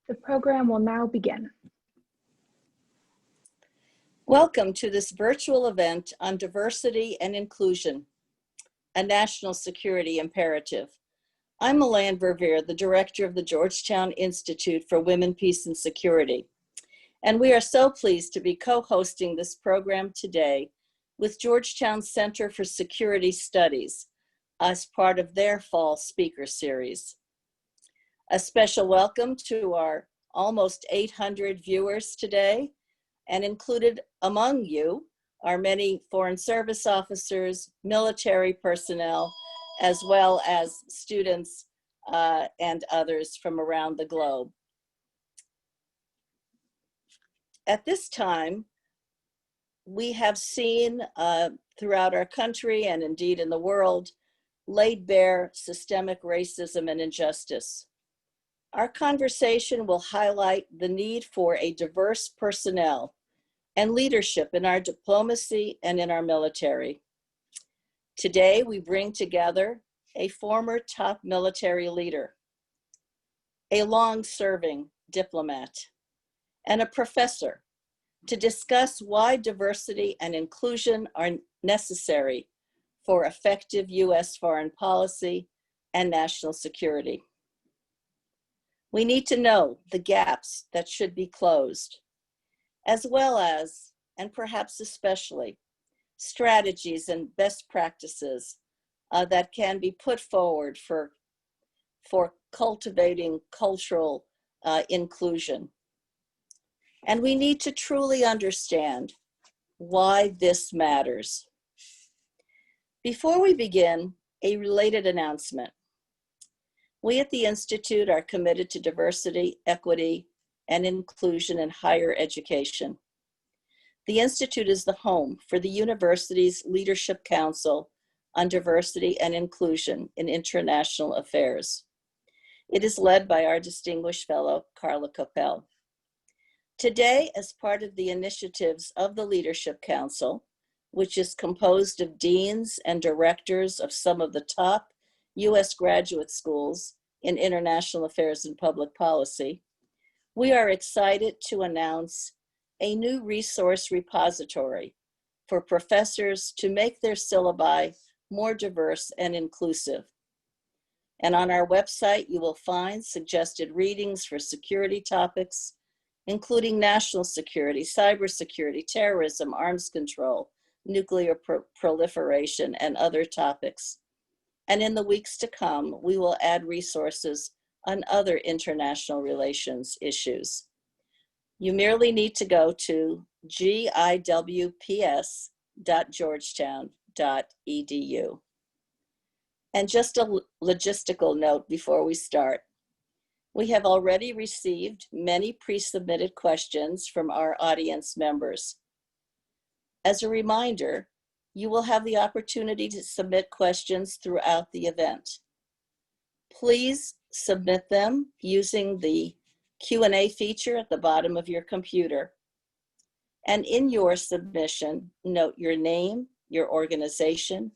The program will now begin. Welcome to this virtual event on diversity and inclusion, a national security imperative. I'm Milan Verveer, the director of the Georgetown Institute for Women, Peace, and Security. And we are so pleased to be co-hosting this program today with Georgetown Center for Security Studies as part of their fall speaker series. A special welcome to our almost 800 viewers today, and included among you are many Foreign Service officers, military personnel, as well as students and others from around the globe. At this time, we have seen throughout our country and indeed in the world, laid bare systemic racism and injustice. Our conversation will highlight the need for a diverse personnel and leadership in our diplomacy and in our military. Today, we bring together a former top military leader, a long-serving diplomat, and a professor to discuss why diversity and inclusion are necessary for effective U.S. foreign policy and national security. We need to know the gaps that should be closed, as well as, and perhaps especially, strategies and best practices that can be put forward for cultivating cultural inclusion. And we need to truly understand why this matters. Before we begin, a related announcement. We at the Institute are committed to diversity, equity, and inclusion in higher education. The Institute is the home for the university's Leadership Council on Diversity and Inclusion in International Affairs. It is led by our distinguished fellow, Carla Coppell. Today, as part of the initiatives of the Leadership Council, which is composed of deans and directors of some of the top U.S. graduate schools in international affairs and public policy, we are excited to announce a new resource repository for professors to make their syllabi more diverse and inclusive. And on our website, you will find suggested readings for security topics, including national security, cybersecurity, terrorism, arms control, nuclear proliferation, and other topics. And in the weeks to come, we will add resources on other international relations issues. You merely need to go to giwps.georgetown.edu. And just a logistical note before we start. We have already received many pre-submitted questions from our audience members. As a reminder, you will have the opportunity to submit questions throughout the event. Please submit them using the Q&A feature at the bottom of your computer. And in your submission, note your name, your organization,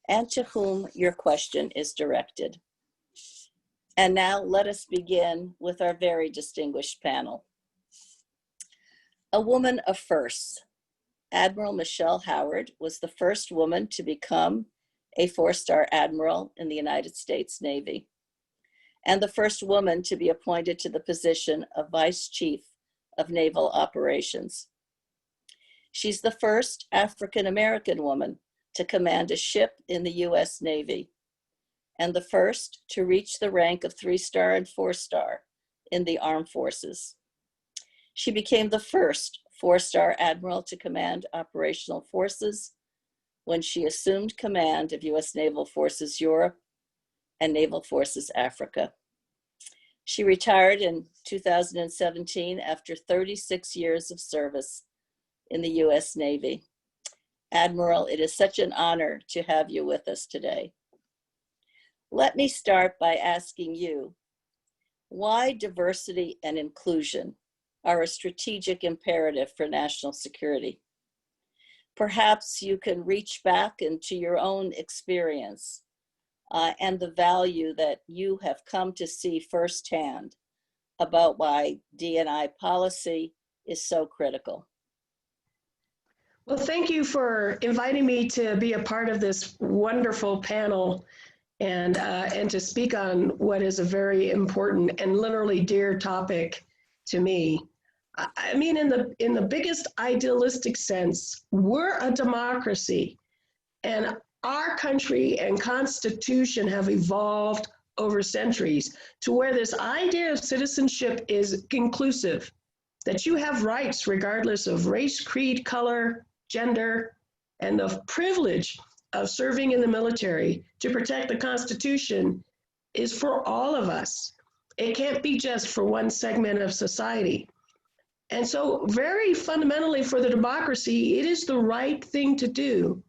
and to whom your question is directed. And now let us begin with our very distinguished panel. A woman of firsts. Admiral Michelle Howard was the first woman to become a 4-star admiral in the United States Navy, and the first woman to be appointed to the position of Vice Chief of Naval Operations. She's the first African-American woman to command a ship in the U.S. Navy, and the first to reach the rank of 3-star and 4-star in the armed forces. She became the first 4-star admiral to command operational forces when she assumed command of U.S. Naval Forces Europe and Naval Forces Africa. She retired in 2017 after 36 years of service in the U.S. Navy. Admiral, it is such an honor to have you with us today. Let me start by asking you, why diversity and inclusion are a strategic imperative for national security? Perhaps you can reach back into your own experience and the value that you have come to see firsthand about why D&I policy is so critical. Well, thank you for inviting me to be a part of this wonderful panel and to speak on what is a very important and literally dear topic to me. I mean, in the biggest idealistic sense, we're a democracy, and our country and constitution have evolved over centuries to where this idea of citizenship is inclusive, that you have rights regardless of race, creed, color, gender, and the privilege of serving in the military to protect the Constitution is for all of us. It can't be just for one segment of society. And so very fundamentally for the democracy, it is the right thing to do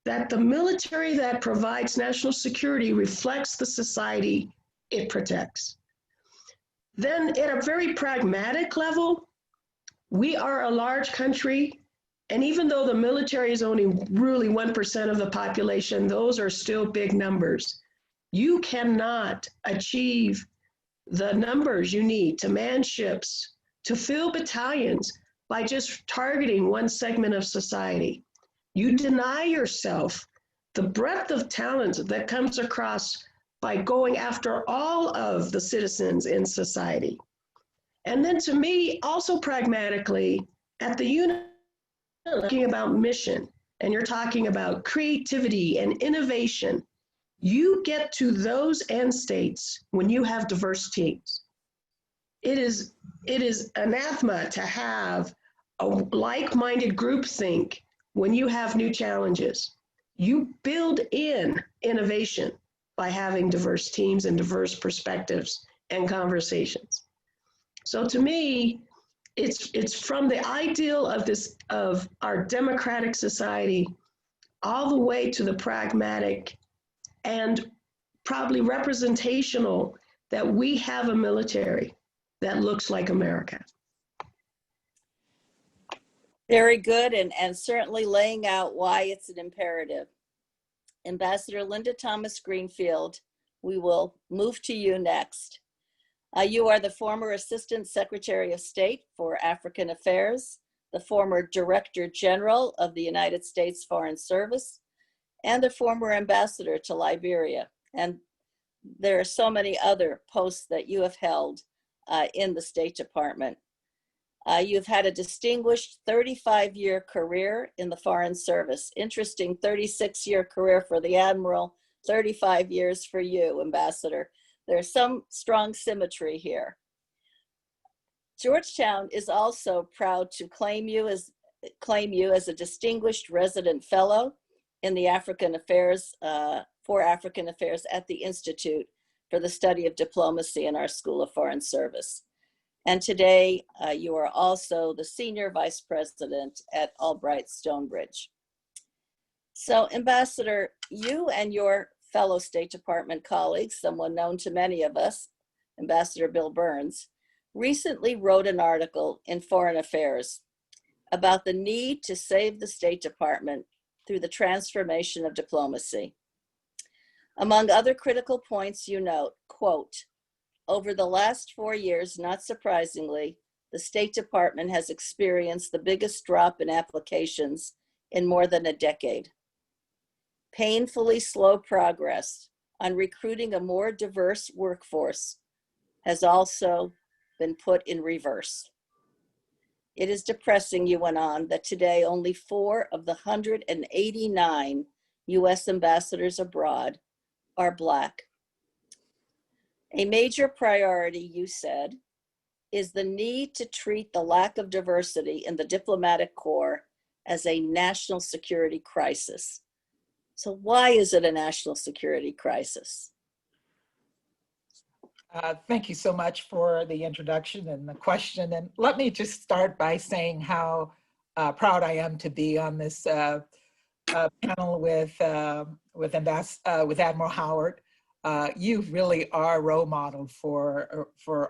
that the military that provides national security reflects the society it protects. Then at a very pragmatic level, we are a large country. And even though the military is only really 1% of the population, those are still big numbers. You cannot achieve the numbers you need to man ships, to fill battalions by just targeting one segment of society. You deny yourself the breadth of talent that comes across by going after all of the citizens in society. And then to me, also pragmatically, at the unit, talking about mission, and you're talking about creativity and innovation, you get to those end states when you have diverse teams. It is anathema to have a like-minded groupthink when you have new challenges. You build in innovation by having diverse teams and diverse perspectives and conversations. So to me, it's from the ideal of our democratic society all the way to the pragmatic and probably representational that we have a military that looks like America. Very good, and certainly laying out why it's an imperative. Ambassador Linda Thomas-Greenfield, we will move to you next. You are the former Assistant Secretary of State for African Affairs, the former Director General of the United States Foreign Service, and the former Ambassador to Liberia. And there are so many other posts that you have held in the State Department. You've had a distinguished 35-year career in the Foreign Service. Interesting 36-year career for the Admiral, 35 years for you, Ambassador. There's some strong symmetry here. Georgetown is also proud to claim you as a distinguished resident fellow in the African Affairs, for African Affairs at the Institute for the Study of Diplomacy in our School of Foreign Service. And today, you are also the Senior Vice President at Albright Stonebridge. So, Ambassador, you and your fellow State Department colleagues, someone known to many of us, Ambassador Bill Burns, recently wrote an article in Foreign Affairs about the need to save the State Department through the transformation of diplomacy. Among other critical points, you note, quote, over the last 4 years, not surprisingly, the State Department has experienced the biggest drop in applications in more than a decade. Painfully slow progress on recruiting a more diverse workforce has also been put in reverse. It is depressing, you went on, that today only 4 of the 189 US ambassadors abroad are Black. A major priority, you said, is the need to treat the lack of diversity in the diplomatic corps as a national security crisis. So why is it a national security crisis? Thank you so much for the introduction and the question. And let me just start by saying how proud I am to be on this panel with Admiral Howard. You really are a role model for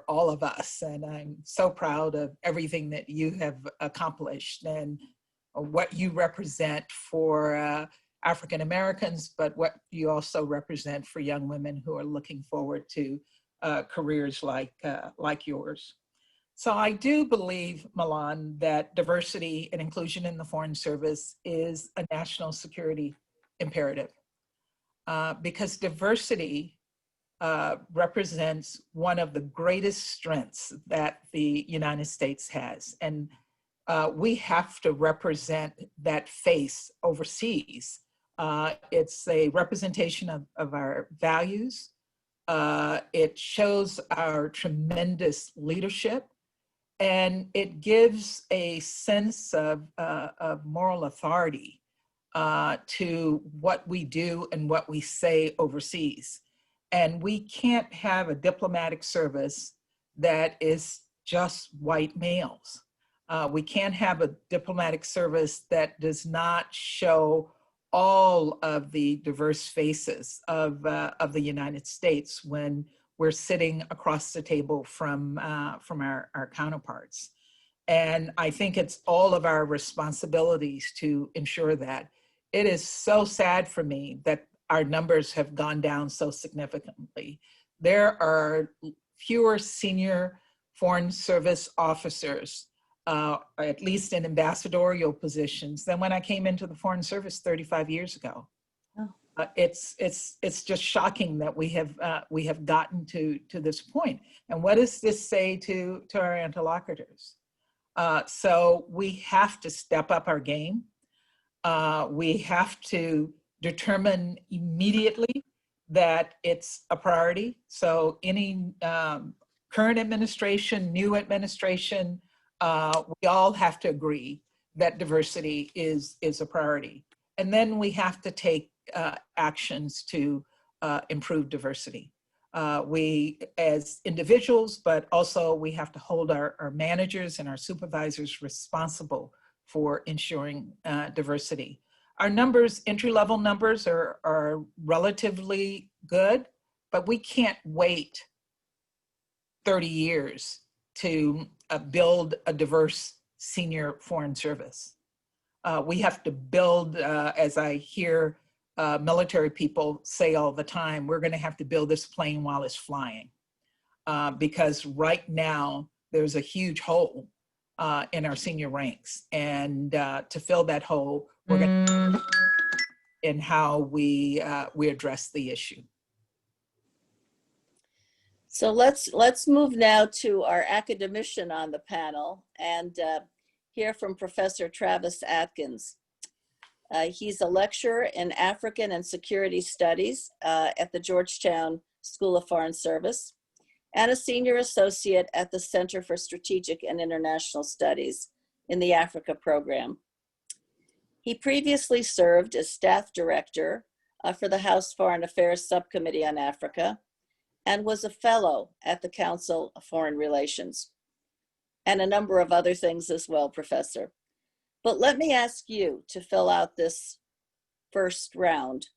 all of us. And I'm so proud of everything that you have accomplished and what you represent for African Americans, but what you also represent for young women who are looking forward to careers like yours. So I do believe, Milan, that diversity and inclusion in the Foreign Service is a national security imperative, because diversity represents one of the greatest strengths that the United States has. And we have to represent that face overseas. It's a representation of our values. It shows our tremendous leadership, and it gives a sense of moral authority to what we do and what we say overseas. And we can't have a diplomatic service that is just white males. We can't have a diplomatic service that does not show all of the diverse faces of the United States when we're sitting across the table from our counterparts. And I think it's all of our responsibilities to ensure that. It is so sad for me that our numbers have gone down so significantly. There are fewer senior Foreign Service officers, at least in ambassadorial positions, than when I came into the Foreign Service 35 years ago. Oh. It's just shocking that we have gotten to this point. And what does this say to our interlocutors? So we have to step up our game. We have to determine immediately that it's a priority. So any current administration, new administration, we all have to agree that diversity is a priority. And then we have to take actions to improve diversity. We as individuals, but also we have to hold our managers and our supervisors responsible for ensuring diversity. Our numbers, entry-level numbers are relatively good, but we can't wait 30 years to build a diverse senior Foreign Service. We have to build, as I hear military people say all the time, we're going to have to build this plane while it's flying, because right now there's a huge hole in our senior ranks, and to fill that hole, we're going to in how we address the issue. So let's move now to our academician on the panel and hear from Professor Travis Adkins. He's a lecturer in African and Security Studies at the Georgetown School of Foreign Service and a senior associate at the Center for Strategic and International Studies in the Africa program. He previously served as staff director for the House Foreign Affairs Subcommittee on Africa and was a fellow at the Council of Foreign Relations, and a number of other things as well, Professor. But let me ask you to fill out this first round.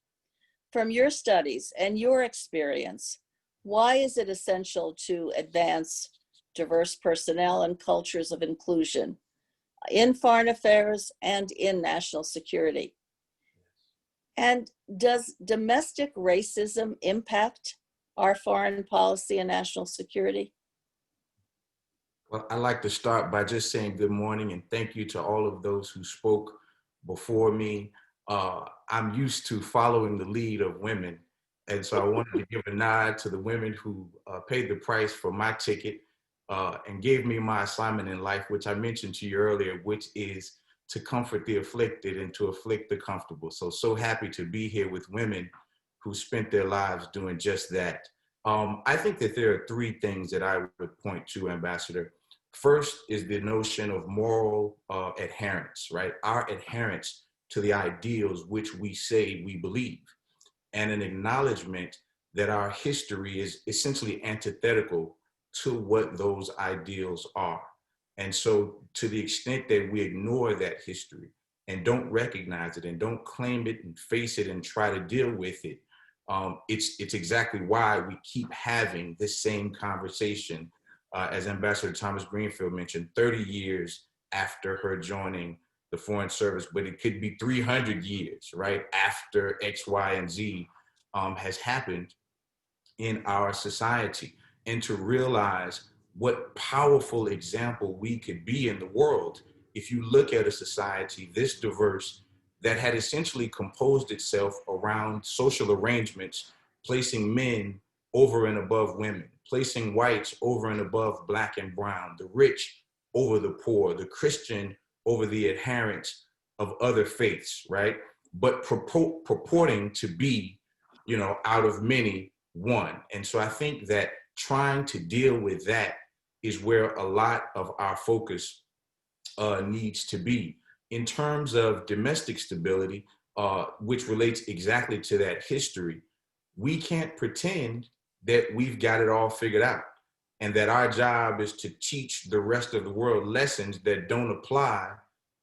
From your studies and your experience, why is it essential to advance diverse personnel and cultures of inclusion in foreign affairs and in national security? And does domestic racism impact our foreign policy and national security? Well, I'd like to start by just saying good morning and thank you to all of those who spoke before me. I'm used to following the lead of women, and so I wanted to give a nod to the women who paid the price for my ticket and gave me my assignment in life, which I mentioned to you earlier, which is to comfort the afflicted and to afflict the comfortable. So happy to be here with women who spent their lives doing just that. I think that there are three things that I would point to, Ambassador. First is the notion of moral adherence, right? Our adherence to the ideals which we say we believe, and an acknowledgement that our history is essentially antithetical to what those ideals are. And so to the extent that we ignore that history and don't recognize it and don't claim it and face it and try to deal with it, it's exactly why we keep having this same conversation, as Ambassador Thomas-Greenfield mentioned, 30 years after her joining the Foreign Service, but it could be 300 years, right, after X, Y, and Z has happened in our society. and to realize what powerful example we could be in the world if you look at a society this diverse that had essentially composed itself around social arrangements, placing men over and above women, placing whites over and above black and brown, the rich over the poor, the Christian over the adherents of other faiths, right? But purporting to be, you know, out of many, one. And so I think that trying to deal with that is where a lot of our focus needs to be. In terms of domestic stability, which relates exactly to that history, we can't pretend that we've got it all figured out and that our job is to teach the rest of the world lessons that don't apply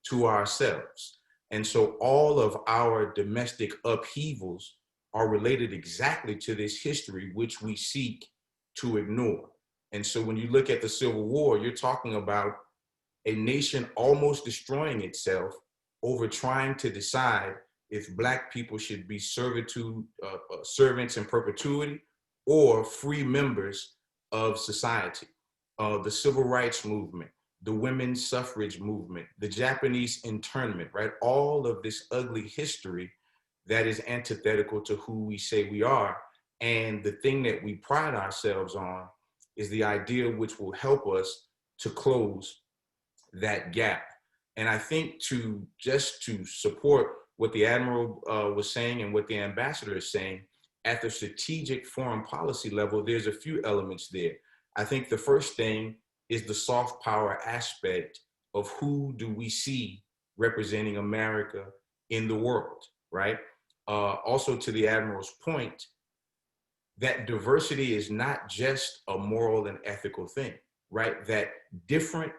to ourselves. And so all of our domestic upheavals are related exactly to this history, which we seek to ignore. And so when you look at the Civil War, you're talking about a nation almost destroying itself over trying to decide if Black people should be servants in perpetuity or free members of society. The Civil Rights Movement, the women's suffrage movement, the Japanese internment, right? All of this ugly history that is antithetical to who we say we are. And the thing that we pride ourselves on is the idea which will help us to close that gap. And I think to support what the Admiral was saying and what the ambassador is saying, at the strategic foreign policy level, there's a few elements there. I think the first thing is the soft power aspect of who do we see representing America in the world, right? Also to the Admiral's point, that diversity is not just a moral and ethical thing, right? That different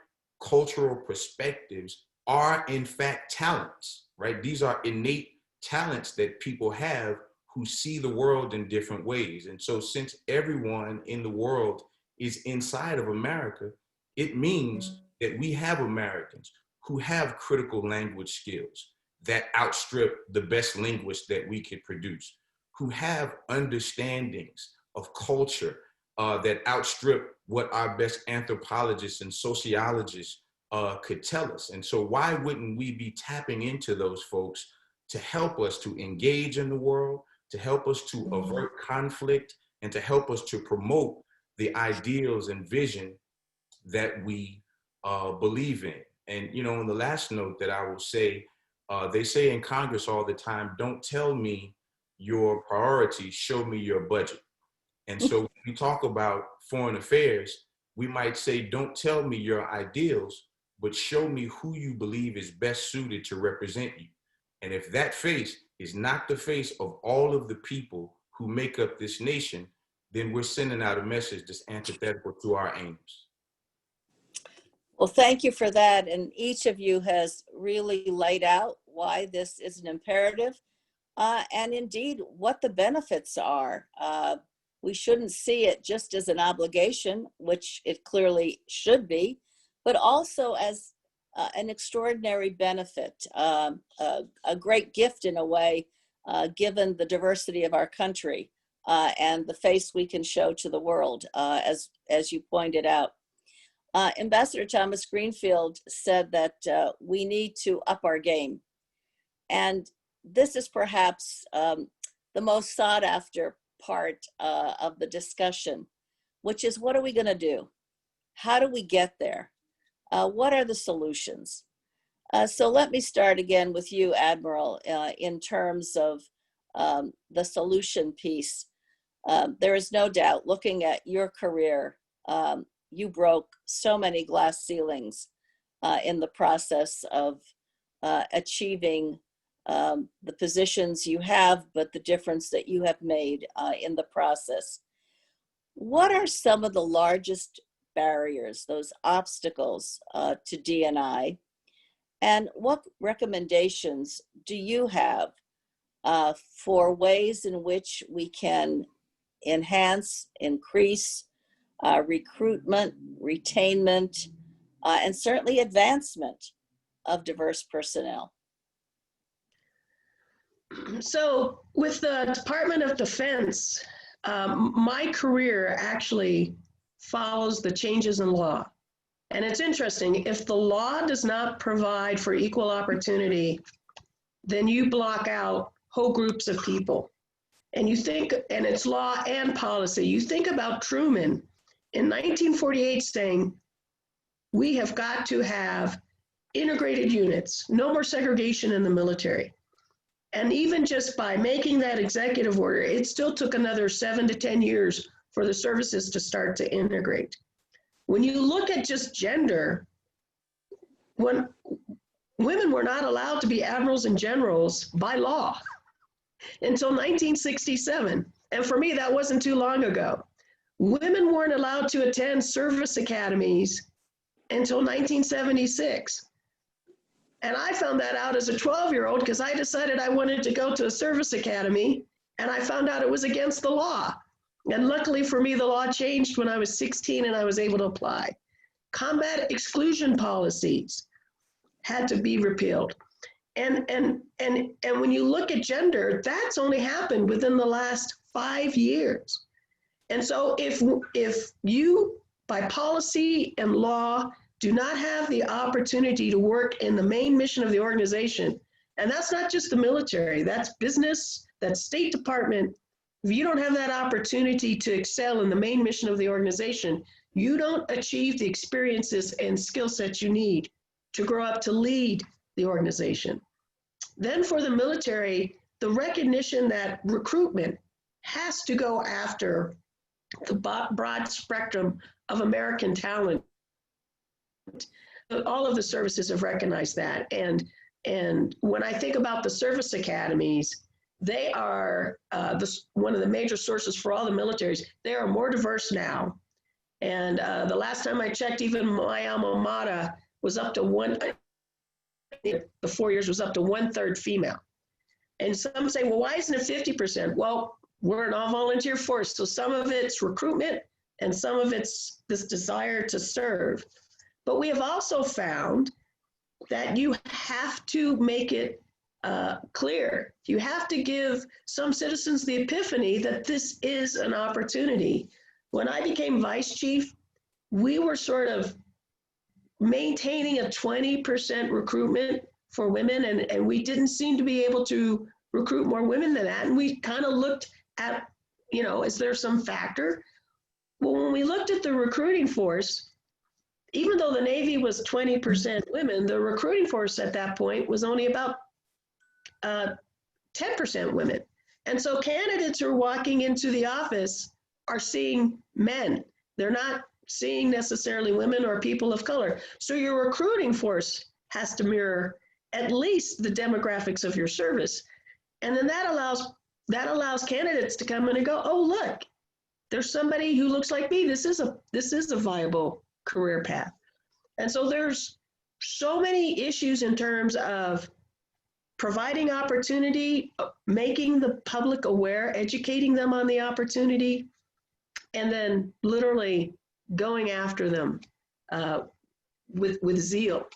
cultural perspectives are in fact talents, right? These are innate talents that people have who see the world in different ways. And so since everyone in the world is inside of America, it means that we have Americans who have critical language skills that outstrip the best linguists that we could produce, who have understandings of culture that outstrip what our best anthropologists and sociologists could tell us. And so why wouldn't we be tapping into those folks to help us to engage in the world, to help us to avert conflict, and to help us to promote the ideals and vision that we believe in? And, you know, on the last note that I will say, they say in Congress all the time, don't tell me your priorities, show me your budget. And so when we talk about foreign affairs, we might say, don't tell me your ideals, but show me who you believe is best suited to represent you. And if that face is not the face of all of the people who make up this nation, then we're sending out a message that's antithetical to our aims. Well, thank you for that. And each of you has really laid out why this is an imperative and indeed what the benefits are. We shouldn't see it just as an obligation, which it clearly should be, but also as an extraordinary benefit, a great gift in a way, given the diversity of our country and the face we can show to the world, as you pointed out. Ambassador Thomas-Greenfield said that we need to up our game. And this is perhaps the most sought after part of the discussion, which is, what are we going to do? How do we get there? What are the solutions? So let me start again with you, Admiral, in terms of the solution piece. There is no doubt, looking at your career, you broke so many glass ceilings in the process of achieving the positions you have, but the difference that you have made in the process. What are some of the largest barriers, those obstacles to D&I? And what recommendations do you have for ways in which we can enhance, increase recruitment, retainment, and certainly advancement of diverse personnel? So with the Department of Defense, my career actually follows the changes in law. And it's interesting, if the law does not provide for equal opportunity, then you block out whole groups of people. And you think, and it's law and policy, you think about Truman in 1948 saying, we have got to have integrated units, no more segregation in the military. And even just by making that executive order, it still took another 7 to 10 years for the services to start to integrate. When you look at just gender, when women were not allowed to be admirals and generals by law until 1967. And for me, that wasn't too long ago. Women weren't allowed to attend service academies until 1976. And I found that out as a 12-year-old because I decided I wanted to go to a service academy, and I found out it was against the law. And luckily for me, the law changed when I was 16 and I was able to apply. Combat exclusion policies had to be repealed. And when you look at gender, that's only happened within the last 5 years. And so if you, by policy and law, do not have the opportunity to work in the main mission of the organization, and that's not just the military, that's business, that's State Department. If you don't have that opportunity to excel in the main mission of the organization, you don't achieve the experiences and skill sets you need to grow up to lead the organization. Then for the military, the recognition that recruitment has to go after the broad spectrum of American talent. All of the services have recognized that. And when I think about the service academies, they are one of the major sources for all the militaries. They are more diverse now. And the last time I checked, even my alma mater was up to the 4 years was up to 1/3 female. And some say, well, why isn't it 50%? Well, we're an all-volunteer force, so some of it's recruitment and some of it's this desire to serve. But we have also found that you have to make it clear. You have to give some citizens the epiphany that this is an opportunity. When I became vice chief, we were sort of maintaining a 20% recruitment for women, and we didn't seem to be able to recruit more women than that. And we kind of looked at, is there some factor? Well, when we looked at the recruiting force, even though the Navy was 20% women, the recruiting force at that point was only about 10% women. And so candidates who are walking into the office are seeing men. They're not seeing necessarily women or people of color. So your recruiting force has to mirror at least the demographics of your service. And then that allows candidates to come in and go, oh, look, there's somebody who looks like me. This is a viable career path. And so there's so many issues in terms of providing opportunity, making the public aware, educating them on the opportunity, and then literally going after them with zeal.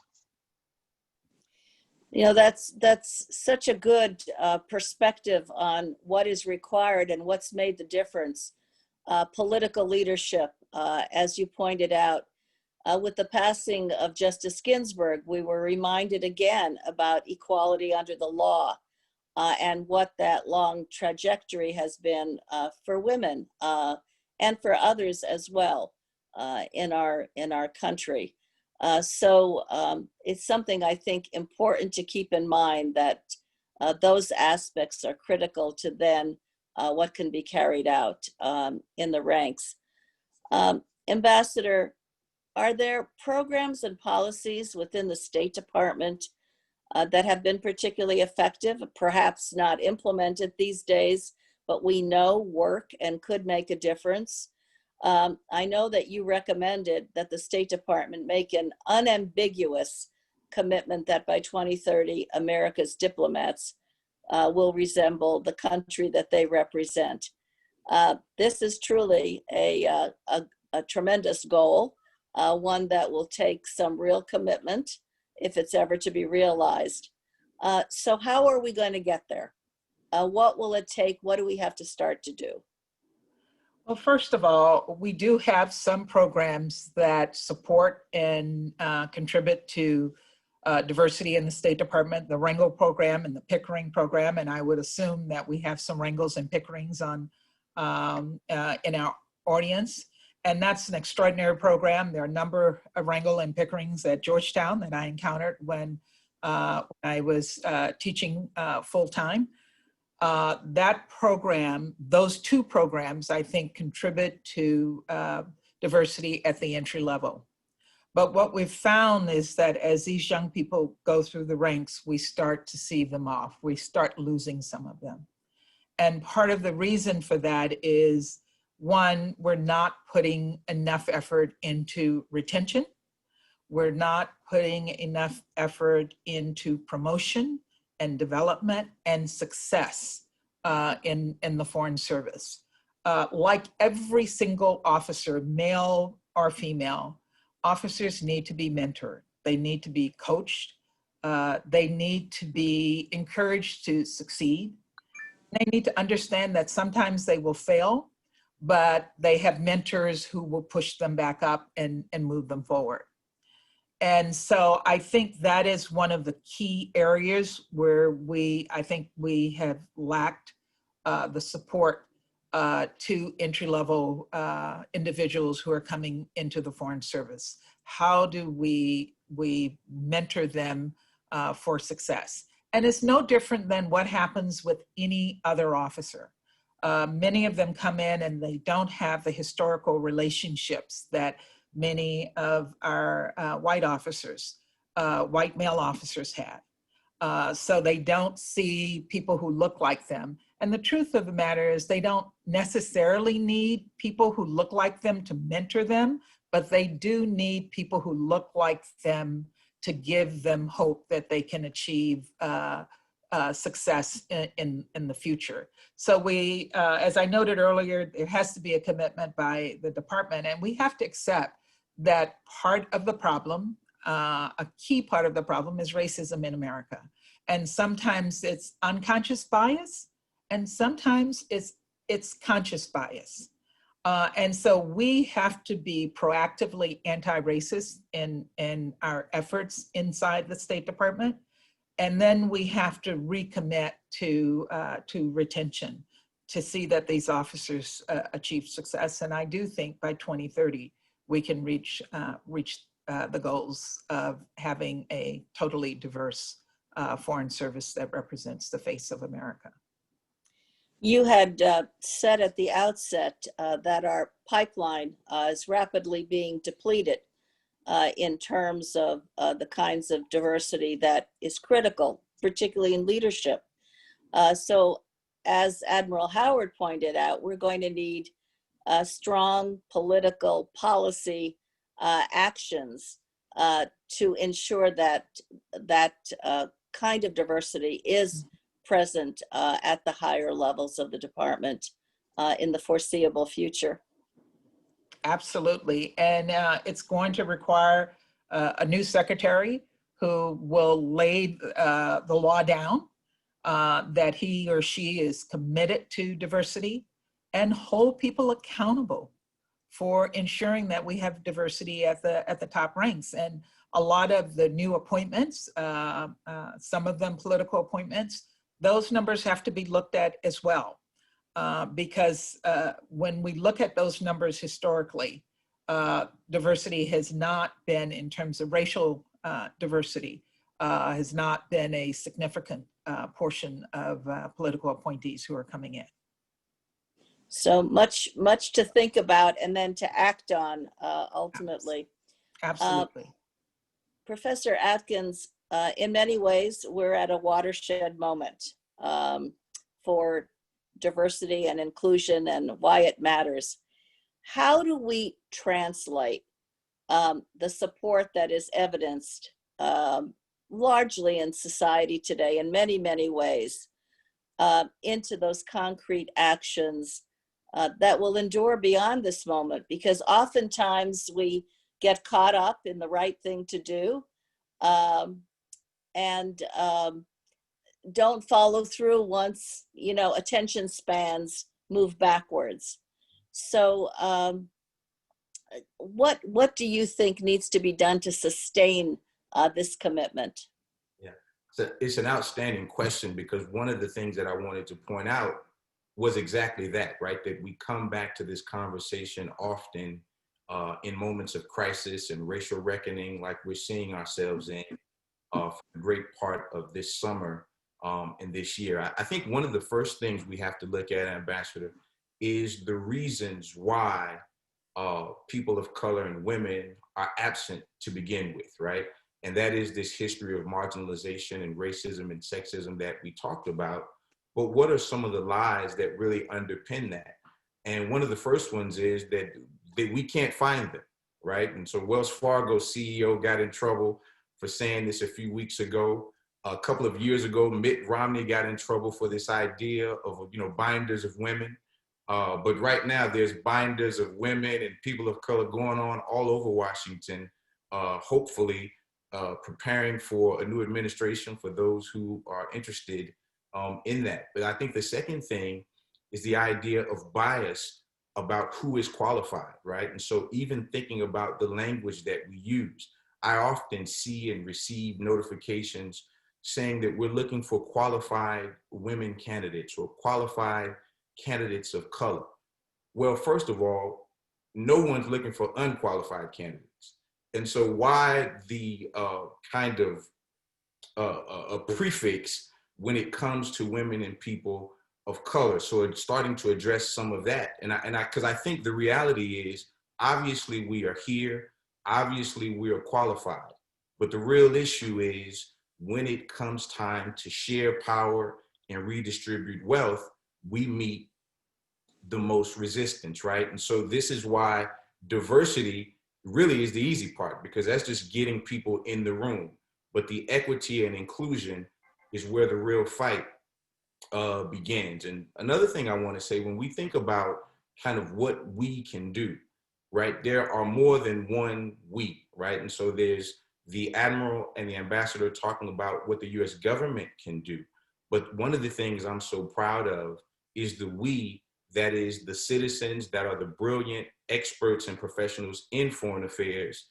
That's such a good perspective on what is required and what's made the difference. Political leadership, as you pointed out, with the passing of Justice Ginsburg, we were reminded again about equality under the law and what that long trajectory has been for women and for others as well in our country. So it's something I think important to keep in mind, that those aspects are critical to then what can be carried out in the ranks. Ambassador, are there programs and policies within the State Department that have been particularly effective, perhaps not implemented these days, but we know work and could make a difference? I know that you recommended that the State Department make an unambiguous commitment that by 2030, America's diplomats will resemble the country that they represent. This is truly a tremendous goal, one that will take some real commitment if it's ever to be realized. So how are we going to get there? What will it take? What do we have to start to do? Well, first of all, we do have some programs that support and contribute to diversity in the State Department, the Wrangle program and the Pickering program, and I would assume that we have some Wrangles and Pickerings on in our audience. And that's an extraordinary program. There are a number of Wrangle and Pickerings at Georgetown that I encountered when I was teaching full-time. That program, those two programs, I think, contribute to diversity at the entry level. But what we've found is that as these young people go through the ranks, we start to see them off. We start losing some of them. And part of the reason for that is, one, we're not putting enough effort into retention. We're not putting enough effort into promotion and development and success in the Foreign Service. Like every single officer, male or female, officers need to be mentored. They need to be coached. They need to be encouraged to succeed. They need to understand that sometimes they will fail, but they have mentors who will push them back up and move them forward. And so I think that is one of the key areas where I think we have lacked the support to entry-level individuals who are coming into the Foreign Service. How do we mentor them for success? And it's no different than what happens with any other officer. Many of them come in and they don't have the historical relationships that many of our white officers, white male officers have. So they don't see people who look like them. And the truth of the matter is they don't necessarily need people who look like them to mentor them, but they do need people who look like them to give them hope that they can achieve success in the future. So we, as I noted earlier, there has to be a commitment by the department, and we have to accept that part of the problem, a key part of the problem, is racism in America. And sometimes it's unconscious bias, and sometimes it's conscious bias. And so we have to be proactively anti-racist in our efforts inside the State Department. And then we have to recommit to retention to see that these officers achieve success. And I do think by 2030, we can reach the goals of having a totally diverse Foreign Service that represents the face of America. You had said at the outset that our pipeline is rapidly being depleted in terms of the kinds of diversity that is critical, particularly in leadership. So as Admiral Howard pointed out, we're going to need strong political policy actions to ensure that that kind of diversity is present at the higher levels of the department in the foreseeable future. Absolutely, and it's going to require a new secretary who will lay the law down that he or she is committed to diversity and hold people accountable for ensuring that we have diversity at the top ranks. And a lot of the new appointments, some of them political appointments, those numbers have to be looked at as well. Because when we look at those numbers historically, diversity has not been, in terms of racial diversity, has not been a significant portion of political appointees who are coming in. So much to think about and then to act on ultimately. Absolutely. Professor Atkins, in many ways, we're at a watershed moment for diversity and inclusion and why it matters. How do we translate the support that is evidenced largely in society today in many, many ways into those concrete actions that will endure beyond this moment? Because oftentimes we get caught up in the right thing to do and don't follow through once, attention spans move backwards. So what do you think needs to be done to sustain this commitment? Yeah, so it's an outstanding question, because one of the things that I wanted to point out was exactly that, right? That we come back to this conversation often in moments of crisis and racial reckoning, like we're seeing ourselves in for a great part of this summer and this year. I think one of the first things we have to look at, Ambassador, is the reasons why people of color and women are absent to begin with, right? And that is this history of marginalization and racism and sexism that we talked about. But what are some of the lies that really underpin that? And one of the first ones is that we can't find them, right? And so Wells Fargo CEO got in trouble for saying this a few weeks ago. A couple of years ago, Mitt Romney got in trouble for this idea of, binders of women. But right now, there's binders of women and people of color going on all over Washington, hopefully preparing for a new administration for those who are interested in that. But I think the second thing is the idea of bias about who is qualified, right? And so even thinking about the language that we use, I often see and receive notifications saying that we're looking for qualified women candidates or qualified candidates of color. Well, first of all, no one's looking for unqualified candidates. And so why the kind of a prefix when it comes to women and people of color? So it's starting to address some of that. Because I think the reality is, obviously we are here, obviously we are qualified, but the real issue is when it comes time to share power and redistribute wealth, we meet the most resistance, right? And so this is why diversity really is the easy part, because that's just getting people in the room. But the equity and inclusion is where the real fight begins. And another thing I want to say, when we think about kind of what we can do, right, there are more than one we, right? And so there's the Admiral and the Ambassador talking about what the US government can do. But one of the things I'm so proud of is the we, that is the citizens that are the brilliant experts and professionals in foreign affairs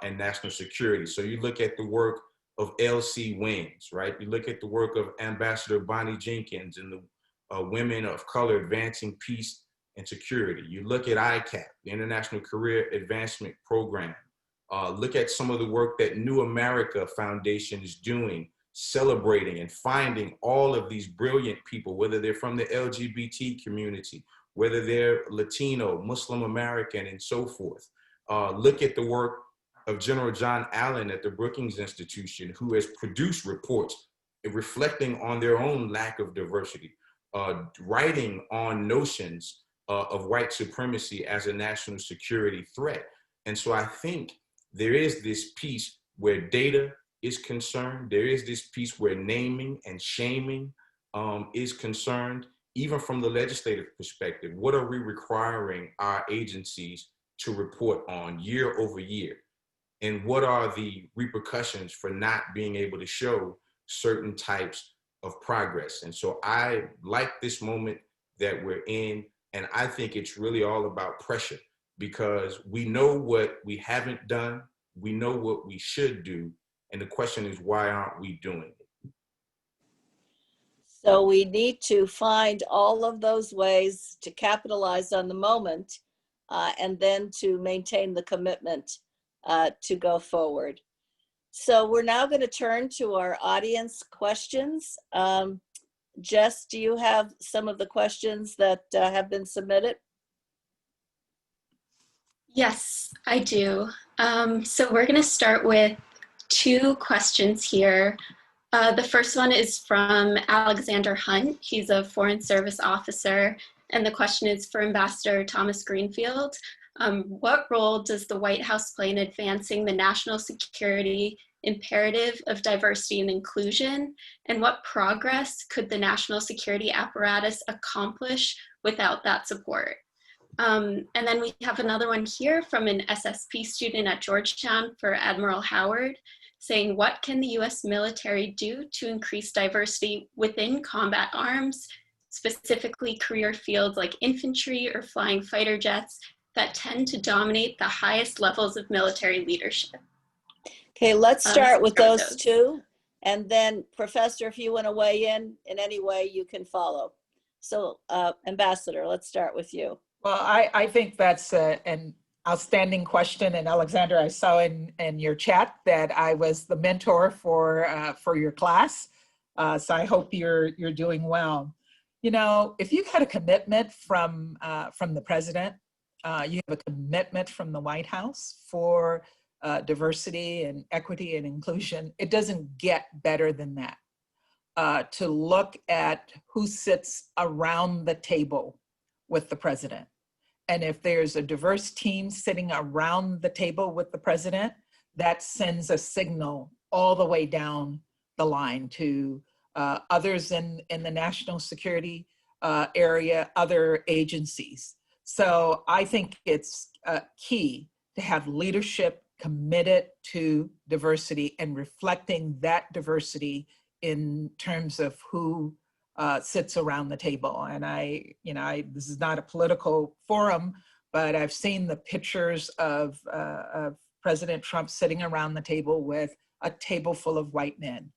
and national security. So you look at the work of L.C. Wings, right? You look at the work of Ambassador Bonnie Jenkins and the women of color advancing peace and security. You look at ICAP, the International Career Advancement Program. Look at some of the work that New America Foundation is doing, celebrating and finding all of these brilliant people, whether they're from the LGBT community, whether they're Latino, Muslim American, and so forth. Look at the work of General John Allen at the Brookings Institution, who has produced reports reflecting on their own lack of diversity, writing on notions of white supremacy as a national security threat. And so I think there is this piece where data is concerned. There is this piece where naming and shaming is concerned, even from the legislative perspective. What are we requiring our agencies to report on year over year? And what are the repercussions for not being able to show certain types of progress? And so I like this moment that we're in, and I think it's really all about pressure, because we know what we haven't done, we know what we should do, and the question is, why aren't we doing it? So we need to find all of those ways to capitalize on the moment and then to maintain the commitment to go forward. So we're now going to turn to our audience questions. Jess, do you have some of the questions that have been submitted? Yes, I do. So we're going to start with two questions here. The first one is from Alexander Hunt. He's a Foreign Service officer. And the question is for Ambassador Thomas-Greenfield. What role does the White House play in advancing the national security imperative of diversity and inclusion? And what progress could the national security apparatus accomplish without that support? And then we have another one here from an SSP student at Georgetown for Admiral Howard, saying, what can the US military do to increase diversity within combat arms, specifically career fields like infantry or flying fighter jets that tend to dominate the highest levels of military leadership. Okay, let's start with those two. And then, Professor, if you want to weigh in any way, you can follow. So, Ambassador, let's start with you. Well, I think that's an outstanding question. And Alexander, I saw in your chat that I was the mentor for your class. So I hope you're doing well. You know, if you've had a commitment from the president, you have a commitment from the White House for diversity and equity and inclusion, it doesn't get better than that. To look at who sits around the table with the president. And if there's a diverse team sitting around the table with the president, that sends a signal all the way down the line to others in the national security area, other agencies. So I think it's key to have leadership committed to diversity and reflecting that diversity in terms of who sits around the table. And this is not a political forum, but I've seen the pictures of President Trump sitting around the table with a table full of white men.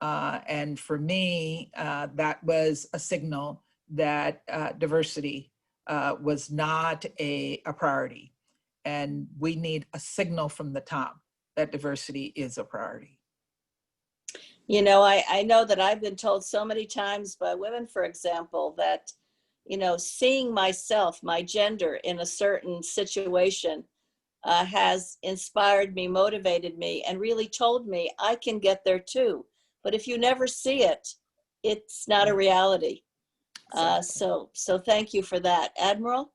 And for me, that was a signal that diversity was not a priority. And we need a signal from the top that diversity is a priority. You know, I know that I've been told so many times by women, for example, that, you know, seeing myself, my gender in a certain situation has inspired me, motivated me, and really told me I can get there too. But if you never see it, it's not a reality. So thank you for that. Admiral?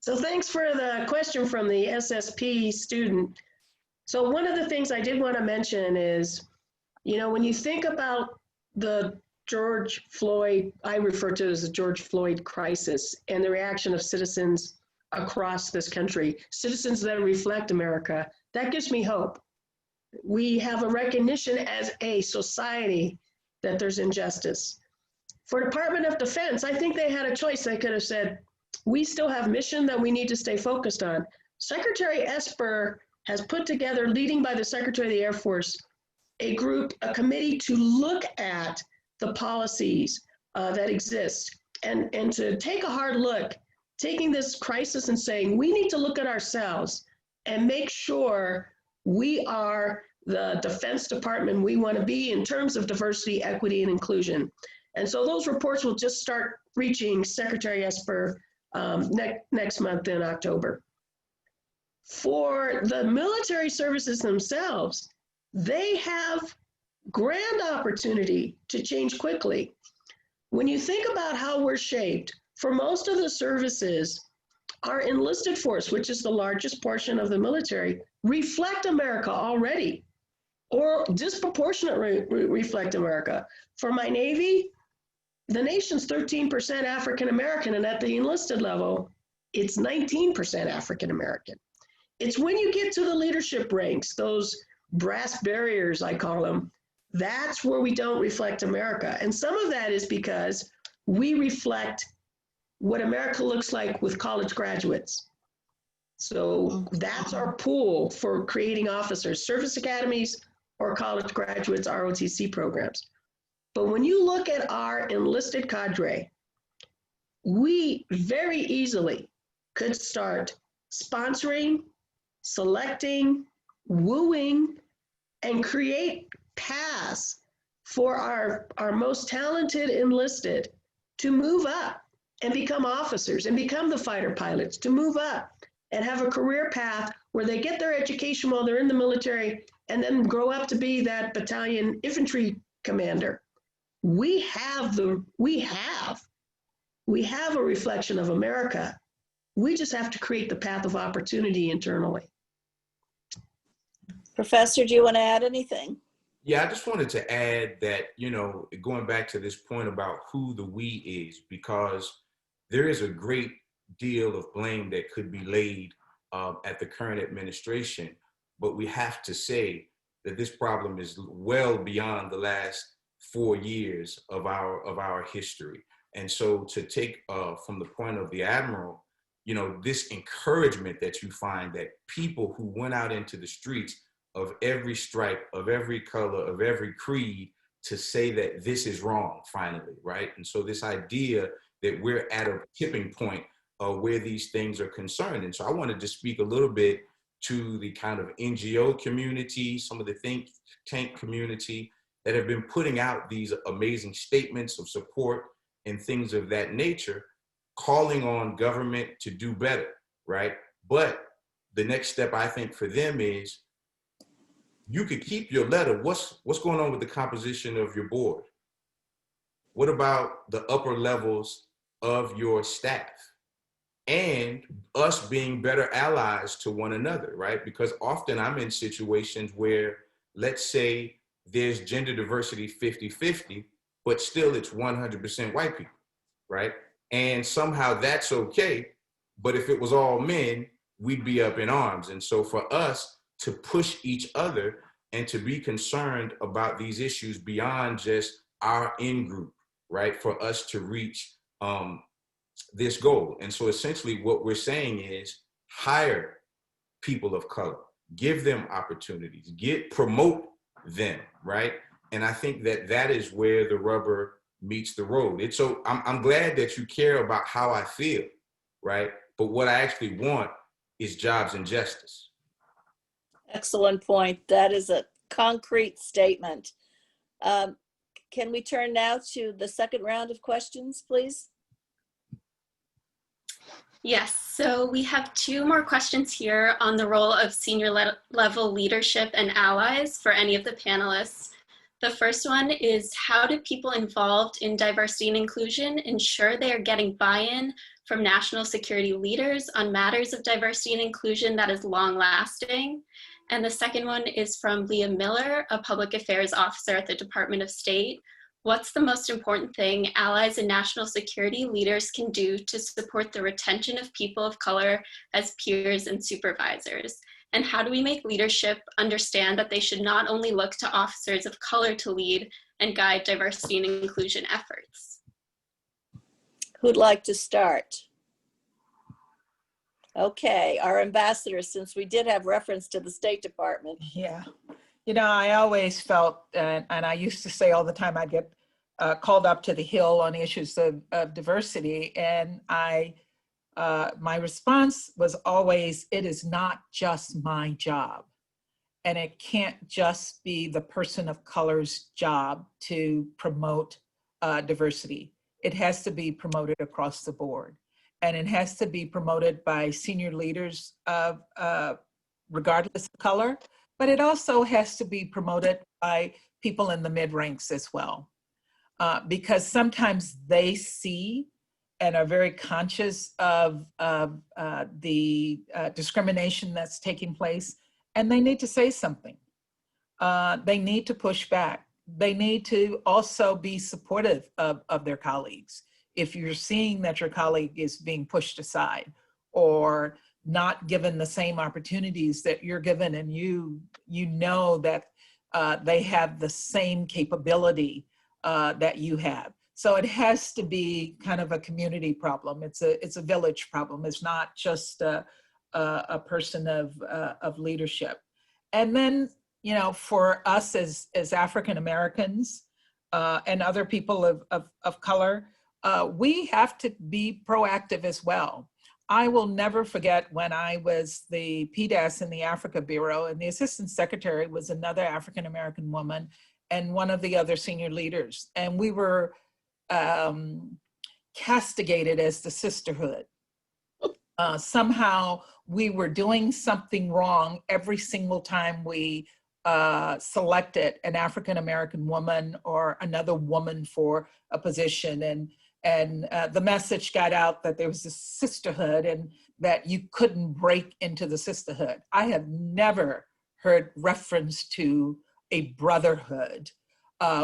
So thanks for the question from the SSP student. So one of the things I did want to mention is, you know, when you think about the George Floyd, I refer to it as the George Floyd crisis, and the reaction of citizens across this country, citizens that reflect America, that gives me hope. We have a recognition as a society that there's injustice. For Department of Defense, I think they had a choice. They could have said, we still have mission that we need to stay focused on. Secretary Esper has put together, leading by the Secretary of the Air Force, a committee to look at the policies that exist and to take a hard look, taking this crisis and saying, we need to look at ourselves and make sure we are the Defense Department we want to be in terms of diversity, equity, and inclusion. And so those reports will just start reaching Secretary Esper next month in October. For the military services themselves, they have grand opportunity to change quickly. When you think about how we're shaped, for most of the services, our enlisted force, which is the largest portion of the military, reflect America already, or disproportionately reflect America. For my Navy, the nation's 13% African American, and at the enlisted level, it's 19% African American. It's when you get to the leadership ranks, those brass barriers, I call them, that's where we don't reflect America. And some of that is because we reflect what America looks like with college graduates. So that's our pool for creating officers, service academies or college graduates, ROTC programs. But when you look at our enlisted cadre, we very easily could start sponsoring, selecting, wooing, and create paths for our most talented enlisted to move up and become officers and become the fighter pilots, to move up and have a career path where they get their education while they're in the military and then grow up to be that battalion infantry commander. We have a reflection of America. We just have to create the path of opportunity internally. Professor, do you want to add anything? Yeah, I just wanted to add that, you know, going back to this point about who the we is, because there is a great deal of blame that could be laid at the current administration, but we have to say that this problem is well beyond the last 4 years of our history. And so to take from the point of the Admiral, you know, this encouragement that you find that people who went out into the streets of every stripe, of every color, of every creed, to say that this is wrong finally, right? And so this idea that we're at a tipping point where these things are concerned. And so I wanted to speak a little bit to the kind of NGO community, some of the think tank community that have been putting out these amazing statements of support and things of that nature, calling on government to do better, right? But the next step, I think, for them is, you could keep your letter. What's going on with the composition of your board? What about the upper levels of your staff? And us being better allies to one another, right? Because often I'm in situations where, let's say there's gender diversity 50-50, but still it's 100% white people, right? And somehow that's okay. But if it was all men, we'd be up in arms. And so for us to push each other and to be concerned about these issues beyond just our in-group, right? For us to reach this goal. And so essentially what we're saying is hire people of color, give them opportunities, promote them, right? And I think that that is where the rubber meets the road. It's so I'm glad that you care about how I feel, right? But what I actually want is jobs and justice. Excellent point. That is a concrete statement. Can we turn now to the second round of questions, please? Yes, so we have 2 more questions here on the role of senior level leadership and allies for any of the panelists. The first one is, how do people involved in diversity and inclusion ensure they are getting buy-in from national security leaders on matters of diversity and inclusion that is long-lasting? And the second one is from Leah Miller, a public affairs officer at the Department of State. What's the most important thing allies and national security leaders can do to support the retention of people of color as peers and supervisors? And how do we make leadership understand that they should not only look to officers of color to lead and guide diversity and inclusion efforts? Who'd like to start? Okay, our ambassador, since we did have reference to the State Department. Yeah. You know, I always felt, and I used to say all the time, I'd get called up to the Hill on issues of diversity. And my response was always, it is not just my job. And it can't just be the person of color's job to promote diversity. It has to be promoted across the board. And it has to be promoted by senior leaders of regardless of color, but it also has to be promoted by people in the mid-ranks as well. Because sometimes they see and are very conscious of the discrimination that's taking place, and they need to say something. They need to push back. They need to also be supportive of their colleagues. If you're seeing that your colleague is being pushed aside or not given the same opportunities that you're given, and you know that they have the same capability that you have. So it has to be kind of a community problem. It's a village problem. It's not just a person of leadership. And then, you know, for us as African Americans and other people of color, we have to be proactive as well. I will never forget when I was the PDAS in the Africa Bureau, and the Assistant Secretary was another African American woman and one of the other senior leaders. And we were castigated as the sisterhood. Somehow we were doing something wrong every single time we selected an African American woman or another woman for a position. And the message got out that there was a sisterhood and that you couldn't break into the sisterhood. I have never heard reference to a brotherhood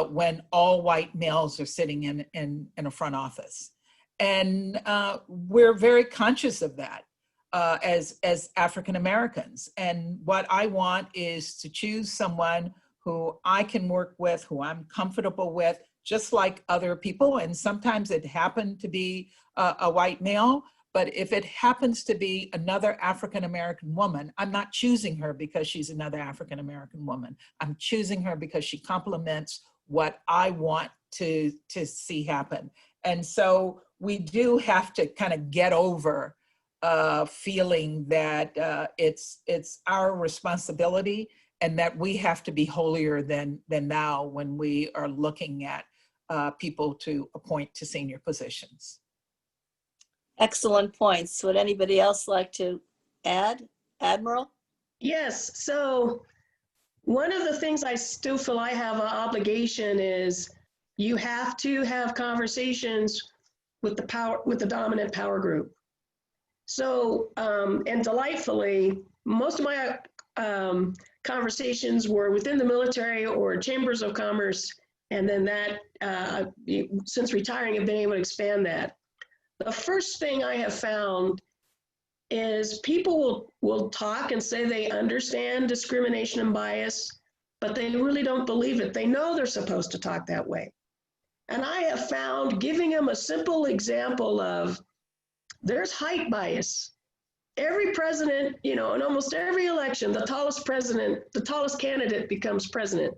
when all white males are sitting in a front office. And we're very conscious of that as African Americans. And what I want is to choose someone who I can work with, who I'm comfortable with, just like other people. And sometimes it happened to be a white male, but if it happens to be another African-American woman, I'm not choosing her because she's another African-American woman. I'm choosing her because she complements what I want to see happen. And so we do have to kind of get over feeling that it's our responsibility and that we have to be holier than thou when we are looking at people to appoint to senior positions. Excellent points. Would anybody else like to add? Admiral? Yes, so one of the things I still feel I have an obligation is you have to have conversations with the dominant power group. So, and delightfully, most of my conversations were within the military or chambers of commerce, and then that, since retiring, I've been able to expand that. The first thing I have found is people will talk and say they understand discrimination and bias, but they really don't believe it. They know they're supposed to talk that way. And I have found giving them a simple example of there's height bias. Every president, in almost every election, the tallest candidate becomes president.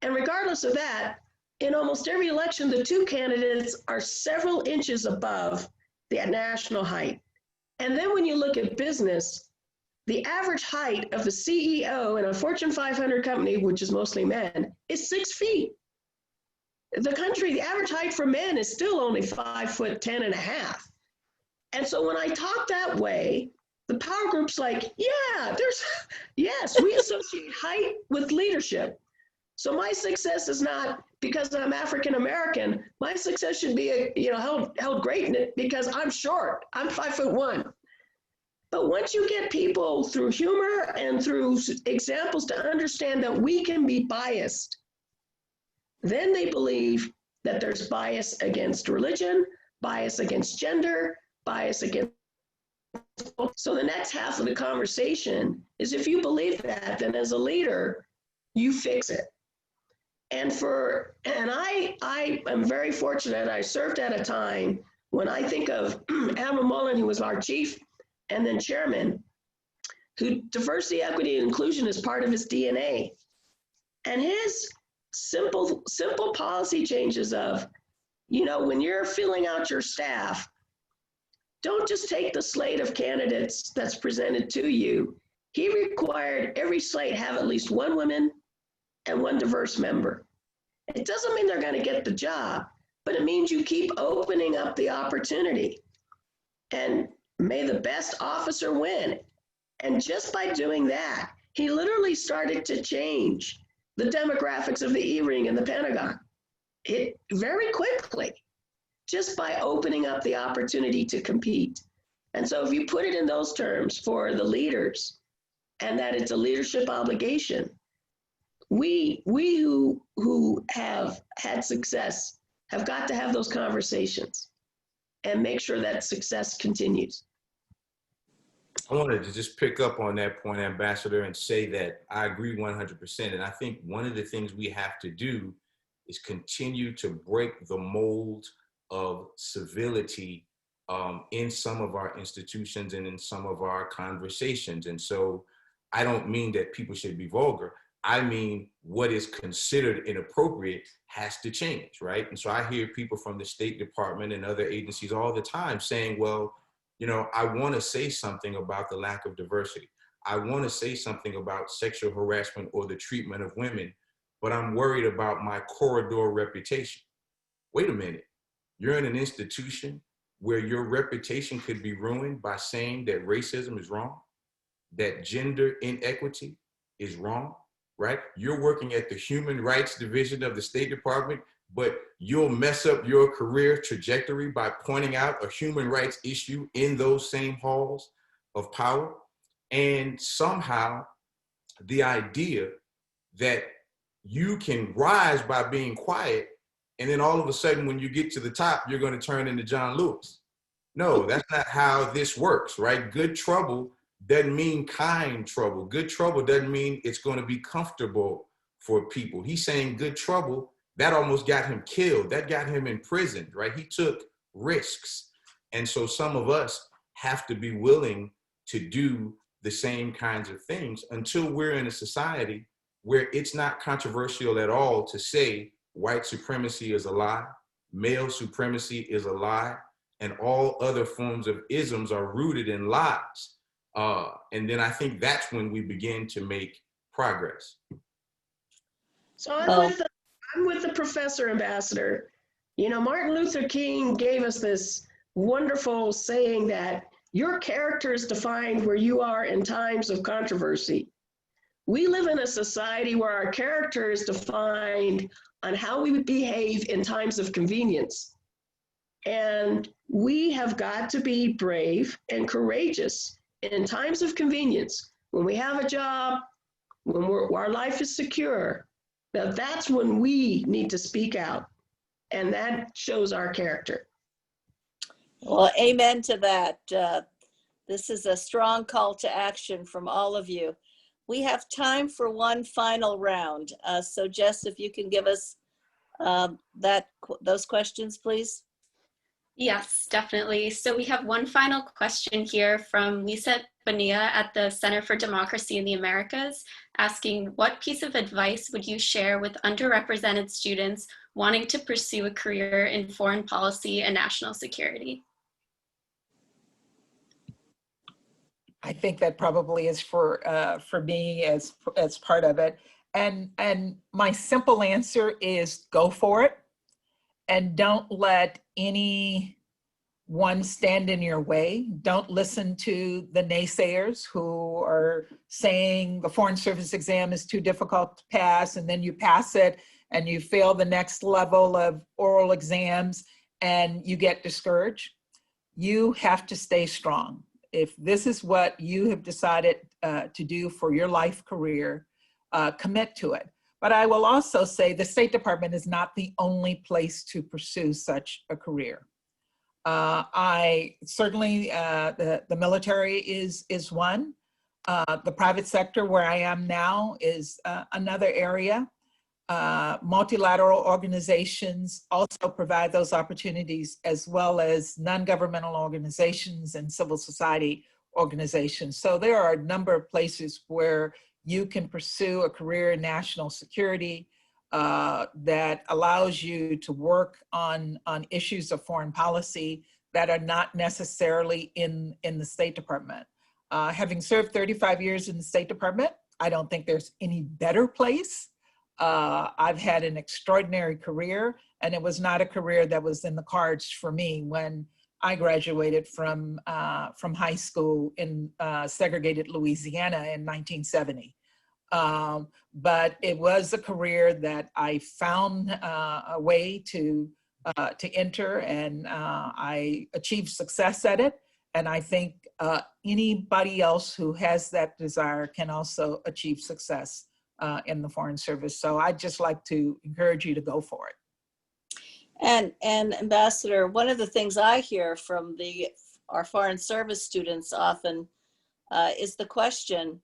And regardless of that, in almost every election, the two candidates are several inches above the national height. And then when you look at business, the average height of the CEO in a Fortune 500 company, which is mostly men, is 6 feet. The average height for men is still only 5'10.5". And so when I talk that way, the power group's like, yes, we associate height with leadership. So my success is not because I'm African American. My success should be, held great in it because I'm short. I'm 5'1". But once you get people through humor and through examples to understand that we can be biased, then they believe that there's bias against religion, bias against gender, bias against. So the next half of the conversation is if you believe that, then as a leader, you fix it. And I am very fortunate. I served at a time when I think of Admiral Mullen, who was our chief and then chairman, who diversity, equity, and inclusion is part of his DNA. And his simple policy changes of, when you're filling out your staff, don't just take the slate of candidates that's presented to you. He required every slate have at least one woman and one diverse member. It doesn't mean they're going to get the job, but it means you keep opening up the opportunity. And may the best officer win. And just by doing that, he literally started to change the demographics of the E-ring and the Pentagon. It very quickly, just by opening up the opportunity to compete. And so if you put it in those terms for the leaders, and that it's a leadership obligation, we who have had success have got to have those conversations and make sure that success continues. I wanted to just pick up on that point, Ambassador, and say that I agree 100%. And I think one of the things we have to do is continue to break the mold of civility in some of our institutions and in some of our conversations. And so I don't mean that people should be vulgar. I mean, what is considered inappropriate has to change, right? And so I hear people from the State Department and other agencies all the time saying, well, I want to say something about the lack of diversity. I want to say something about sexual harassment or the treatment of women, but I'm worried about my corridor reputation. Wait a minute. You're in an institution where your reputation could be ruined by saying that racism is wrong, that gender inequity is wrong, right? You're working at the Human Rights Division of the State Department, but you'll mess up your career trajectory by pointing out a human rights issue in those same halls of power. And somehow the idea that you can rise by being quiet, and then all of a sudden when you get to the top, you're going to turn into John Lewis. No, that's not how this works, right? Good trouble doesn't mean kind trouble. Good trouble doesn't mean it's going to be comfortable for people. He's saying good trouble. That almost got him killed. That got him imprisoned, right? He took risks. And so some of us have to be willing to do the same kinds of things until we're in a society where it's not controversial at all to say white supremacy is a lie, male supremacy is a lie, and all other forms of isms are rooted in lies. And then I think that's when we begin to make progress. So I'm with the professor, Ambassador. You know, Martin Luther King gave us this wonderful saying that your character is defined where you are in times of controversy. We live in a society where our character is defined on how we behave in times of convenience. And we have got to be brave and courageous in times of convenience. When we have a job, when our life is secure, that's when we need to speak out. And that shows our character. Well, amen to that. This is a strong call to action from all of you. We have time for one final round. So Jess, if you can give us those questions, please. Yes, definitely. So we have one final question here from Lisa Bonilla at the Center for Democracy in the Americas, asking, what piece of advice would you share with underrepresented students wanting to pursue a career in foreign policy and national security? I think that probably is for me as part of it. And my simple answer is go for it. And don't let anyone stand in your way. Don't listen to the naysayers who are saying the Foreign Service exam is too difficult to pass, and then you pass it and you fail the next level of oral exams and you get discouraged. You have to stay strong. If this is what you have decided to do for your life career, commit to it. But I will also say the State Department is not the only place to pursue such a career. I certainly, the military is one. The private sector where I am now is another area. Multilateral organizations also provide those opportunities, as well as non-governmental organizations and civil society organizations. So there are a number of places where you can pursue a career in national security that allows you to work on issues of foreign policy that are not necessarily in the State Department. Having served 35 years in the State Department, I don't think there's any better place. I've had an extraordinary career, and it was not a career that was in the cards for me when I graduated from high school in segregated Louisiana in 1970. But it was a career that I found a way to enter, and I achieved success at it. And I think anybody else who has that desire can also achieve success in the Foreign Service. So I'd just like to encourage you to go for it. And Ambassador, one of the things I hear from our Foreign Service students often is the question,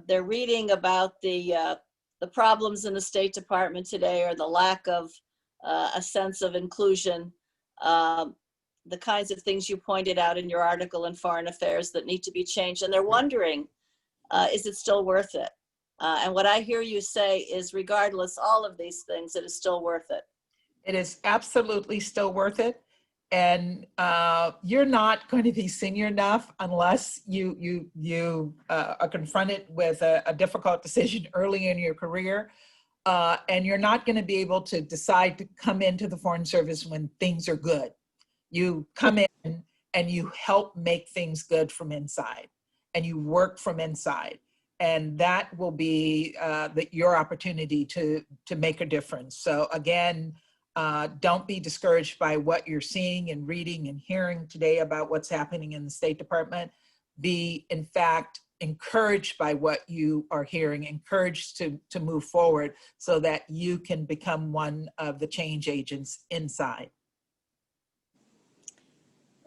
they're reading about the problems in the State Department today, or the lack of a sense of inclusion, the kinds of things you pointed out in your article in Foreign Affairs that need to be changed. And they're wondering, is it still worth it? And what I hear you say is, regardless all of these things, it is still worth it. It is absolutely still worth it. And you're not going to be senior enough unless you are confronted with a difficult decision early in your career. And you're not going to be able to decide to come into the Foreign Service when things are good. You come in and you help make things good from inside, and you work from inside. And that will be your opportunity to make a difference. So again, don't be discouraged by what you're seeing and reading and hearing today about what's happening in the State Department. Be, in fact, encouraged by what you are hearing, encouraged to move forward so that you can become one of the change agents inside.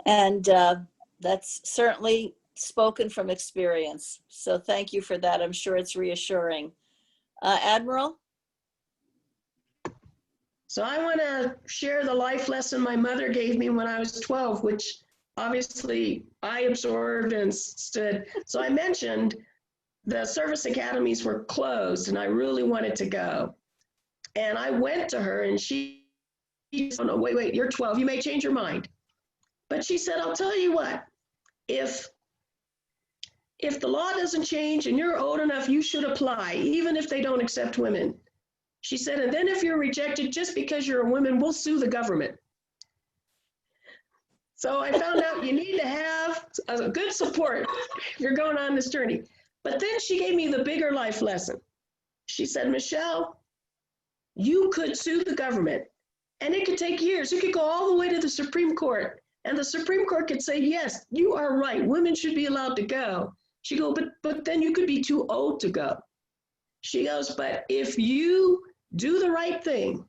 And that's certainly spoken from experience. So thank you for that. I'm sure it's reassuring. Admiral? So I want to share the life lesson my mother gave me when I was 12, which obviously I absorbed and stood. So I mentioned the service academies were closed and I really wanted to go. And I went to her and she said, oh, no, wait, you're 12, you may change your mind. But she said, I'll tell you what, if the law doesn't change and you're old enough, you should apply, even if they don't accept women. She said, and then if you're rejected just because you're a woman, we'll sue the government. So I found out you need to have a good support if you're going on this journey. But then she gave me the bigger life lesson. She said, Michelle, you could sue the government and it could take years. It could go all the way to the Supreme Court. And the Supreme Court could say, yes, you are right. Women should be allowed to go. She goes, but then you could be too old to go. She goes, but if you do the right thing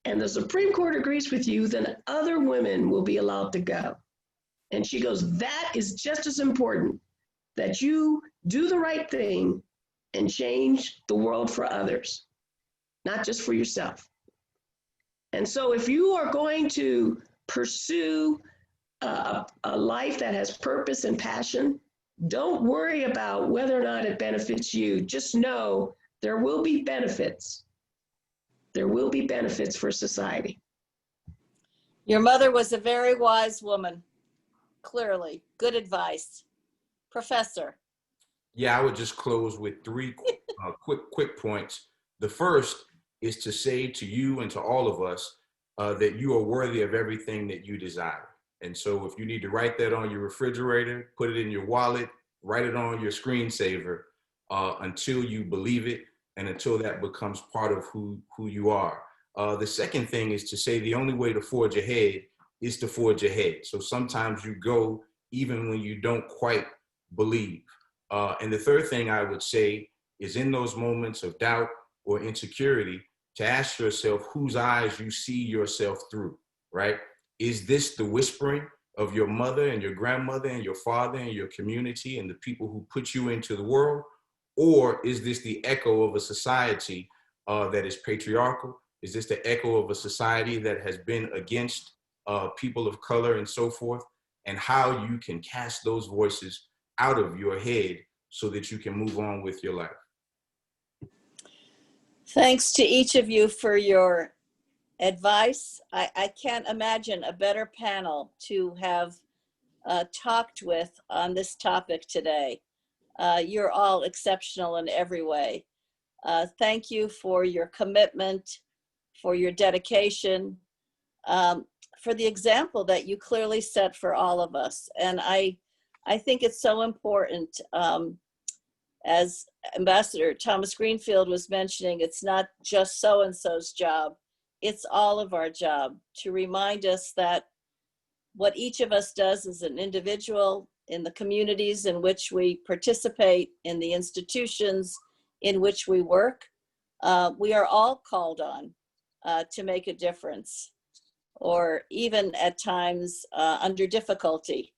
and the Supreme Court agrees with you, then other women will be allowed to go. And she goes, that is just as important, that you do the right thing and change the world for others, not just for yourself. And so if you are going to pursue a life that has purpose and passion, don't worry about whether or not it benefits you. Just know there will be benefits. There will be benefits for society. Your mother was a very wise woman, clearly. Good advice. Professor. Yeah, I would just close with three quick points. The first is to say to you and to all of us that you are worthy of everything that you desire. And so if you need to write that on your refrigerator, put it in your wallet, write it on your screensaver until you believe it and until that becomes part of who you are. The second thing is to say the only way to forge ahead is to forge ahead. So sometimes you go even when you don't quite believe. And the third thing I would say is in those moments of doubt or insecurity, to ask yourself whose eyes you see yourself through, right? Is this the whispering of your mother and your grandmother and your father and your community and the people who put you into the world? Or is this the echo of a society that is patriarchal? Is this the echo of a society that has been against people of color and so forth? And how you can cast those voices out of your head so that you can move on with your life. Thanks to each of you for your advice. I can't imagine a better panel to have talked with on this topic today. You're all exceptional in every way. Thank you for your commitment, for your dedication, for the example that you clearly set for all of us. And I think it's so important, as Ambassador Thomas-Greenfield was mentioning, it's not just so-and-so's job, it's all of our job to remind us that what each of us does as an individual in the communities in which we participate, in the institutions in which we work, we are all called on to make a difference, or even at times under difficulty,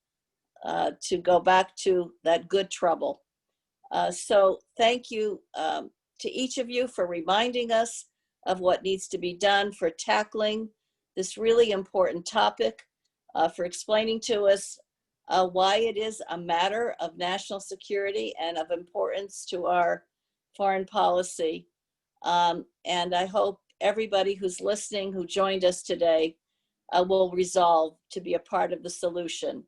to go back to that good trouble. So thank you to each of you for reminding us of what needs to be done for tackling this really important topic, for explaining to us why it is a matter of national security and of importance to our foreign policy. And I hope everybody who's listening, who joined us today, will resolve to be a part of the solution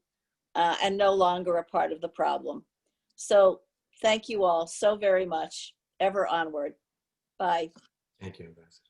and no longer a part of the problem. So thank you all so very much. Ever onward. Bye. Thank you, Ambassador.